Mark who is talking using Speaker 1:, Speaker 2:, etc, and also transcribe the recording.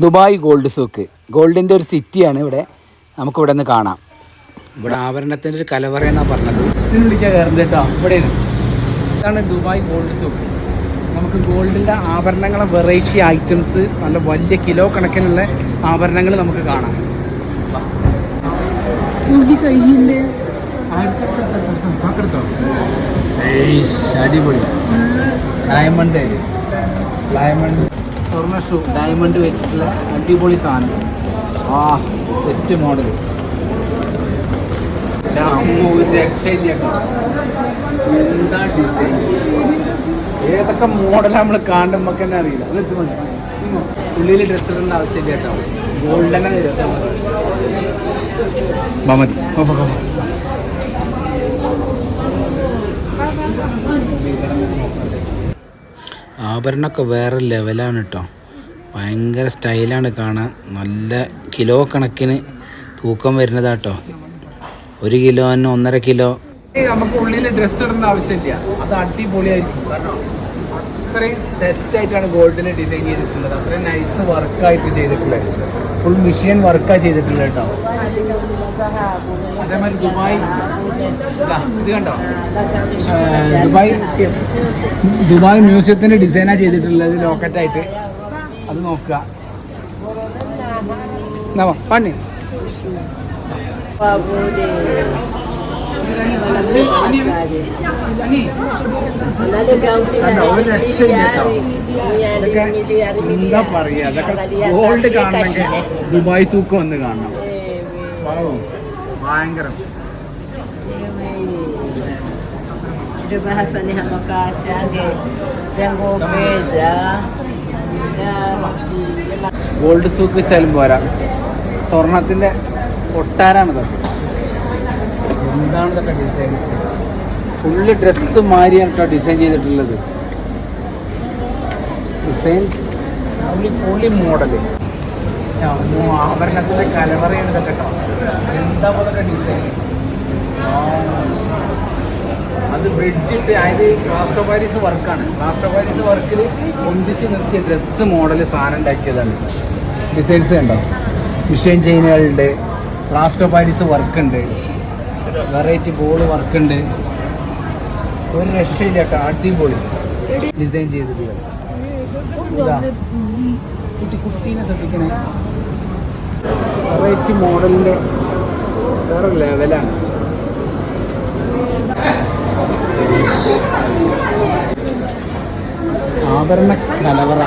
Speaker 1: Dubai gold souk ഗോൾഡിൻ്റെ ഒരു സിറ്റിയാണ് ഇവിടെ. നമുക്കിവിടെ നിന്ന് കാണാം. ഇവിടെ ആഭരണത്തിൻ്റെ ഒരു കലവറയെന്നാണ് പറഞ്ഞത്. ഇതിന് വിളിക്കാൻ കയറുന്നത് കേട്ടോ. ഇവിടെ ഇതാണ് ദുബായ് ഗോൾഡ് സൂക്ക്. നമുക്ക് ഗോൾഡിൻ്റെ ആഭരണങ്ങളെ വെറൈറ്റി ഐറ്റംസ്, നല്ല വലിയ കിലോ കണക്കിനുള്ള ആഭരണങ്ങൾ നമുക്ക് കാണാം. കയ്യിൻ്റെ അടിപൊളി ഡയമണ്ട് സ്വർണ്ണ ഷൂ ഡയമണ്ട് വെച്ചിട്ടുള്ള അടിപൊളി സാധനം. ആ സെറ്റ് മോഡൽ രക്ഷയില്ല. എന്താ ഡിസൈൻ, ഏതൊക്കെ മോഡലാണ് നമ്മൾ കാണുമ്പോൾ തന്നെ അറിയില്ല. അത് ഉള്ളിൽ ഡ്രസ്സ് ഇടേണ്ട ആവശ്യമില്ല കേട്ടോ. ഗോൾഡ് തന്നെ മതി. ആഭരണമൊക്കെ വേറെ ലെവലാണ് കേട്ടോ. ഭയങ്കര സ്റ്റൈലാണ് കാണാൻ. നല്ല കിലോ കണക്കിന് തൂക്കം വരുന്നതാട്ടോ. 1 കിലോന് 1.5 കിലോ. നമുക്ക് ഉള്ളിൽ ഡ്രസ്സ് ഇടേണ്ട ആവശ്യമില്ല. അത് അടിപൊളിയായിരിക്കും. കാരണം അത്രയും സെറ്റായിട്ടാണ് ഗോൾഡിൽ ഡിസൈൻ ചെയ്തിട്ടുള്ളത്. അത്രയും നൈസ് വർക്കായിട്ട് ചെയ്തിട്ടുള്ളത്. ഫുൾ മെഷീൻ വർക്കാണ് ചെയ്തിട്ടുള്ളത് കേട്ടോ. അതേമാതിരി ദുബായ് ഇത് കണ്ടോ, ദുബായ് മ്യൂസിയത്തിൻ്റെ ഡിസൈനാണ് ചെയ്തിട്ടുള്ളത് ലോക്കറ്റായിട്ട്. അത് നോക്കുക. പണി ഒരു രക്ഷയില്ല. എന്താ പറയാ, അതൊക്കെ ഗോൾഡ് കാണണമെങ്കിൽ ദുബായ് സൂക്ക് വന്ന് കാണണം. ഭയങ്കരം. ഗോൾഡ് സൂക്ക് വെച്ചാലും പോരാ, സ്വർണത്തിന്റെ കൊട്ടാരാണിത്. എന്താണ് ഇതൊക്കെ ഡിസൈൻസ്? ഫുള്ള് ഡ്രസ്സ് മാറിയാണ് കേട്ടോ ഡിസൈൻ ചെയ്തിട്ടുള്ളത്. ഡിസൈൻ പൊളി മോഡല്. ആഭരണത്തിന്റെ കലവറയാണ് ഇതൊക്കെ കേട്ടോ. എന്താ പോലൊക്കെ ഡിസൈൻ. അത് ബ്രിഡ്ജിട്ട്, അതായത് പ്ലാസ്റ്റർ പാരീസ് വർക്കാണ്. പ്ലാസ്റ്റർ പാരീസ് വർക്കിൽ ഒന്നിച്ച് നിർത്തിയ ഡ്രസ്സ് മോഡൽ സാധനം ഉണ്ടാക്കിയതാണ്. ഡിസൈൻസ് കണ്ടോ, മിഷീൻ ചെയിനുകളുണ്ട്, പ്ലാസ്റ്റർ പാരീസ് വർക്കുണ്ട്, വെറൈറ്റി ബോൾ വർക്കുണ്ട്. ഒരു രക്ഷയില്ല കേട്ടോ. അടിപൊളി ഡിസൈൻ ചെയ്തിട്ട്. കുട്ടീനെ ശ്രദ്ധിക്കണേ. വെറൈറ്റി മോഡലിൻ്റെ വേറെ ലെവലാണ്. ആഭരണ കലവറ.